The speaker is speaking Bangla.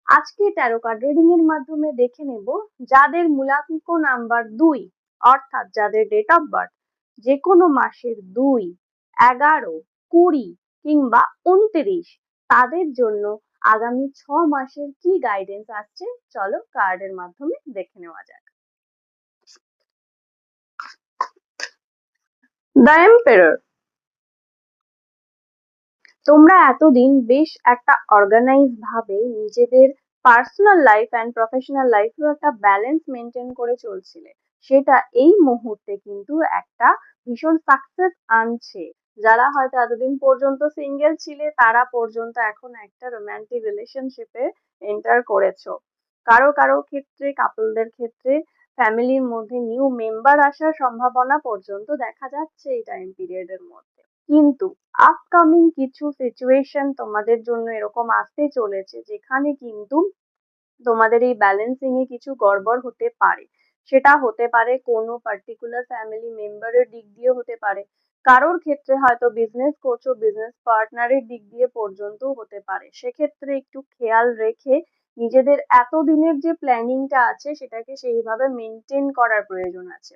আজকে ট্যারো কার্ড রিডিং এর মাধ্যমে দেখে নেব যাদের মূলাঙ্ক নাম্বার 2, অর্থাৎ যাদের ডেট অফ বার্থ যে কোনো মাসের 2, 11, 20 কিংবা 29, তাদের জন্য আগামী 6 মাসের কি গাইডেন্স আসছে চলো কার্ডের মাধ্যমে দেখে নেওয়া যাক। The emperor. তোমরা এতদিন বেশ একটা অর্গানাইজ ভাবে নিজেদের পার্সোনাল লাইফ অ্যান্ড প্রফেশনাল লাইফেও একটা ব্যালেন্স মেনটেন করে চলছিলে, সেটা এই মুহূর্তে কিন্তু একটা ভীষণ সাকসেস আনছে। যারা হয়তো এতদিন পর্যন্ত সিঙ্গেল ছিলে তারা পর্যন্ত এখন একটা রোমান্টিক রিলেশনশিপে এন্টার করেছো। কারো কারো ক্ষেত্রে, কাপলদের ক্ষেত্রে ফ্যামিলির মধ্যে নিউ মেম্বার আসার সম্ভাবনা পর্যন্ত দেখা যাচ্ছে এই টাইম পিরিয়ডের মধ্যে। কিন্তু আপকামিং কিছু সিচুয়েশন তোমাদের জন্য এরকম আসতে চলেছে যেখানে কিন্তু তোমাদের এই ব্যালেন্সিং এ কিছু গড়বড় হতে পারে। সেটা হতে পারে কোনো পার্টিকুলার ফ্যামিলি মেম্বারের দিক দিয়ে হতে পারে, কারোর ক্ষেত্রে হয়তো বিজনেস করছো বিজনেস পার্টনারের দিক দিয়ে পর্যন্ত হতে পারে। সেক্ষেত্রে একটু খেয়াল রেখে নিজেদের এতদিনের যে প্ল্যানিংটা আছে সেটাকে সেইভাবে মেনটেন করার প্রয়োজন আছে।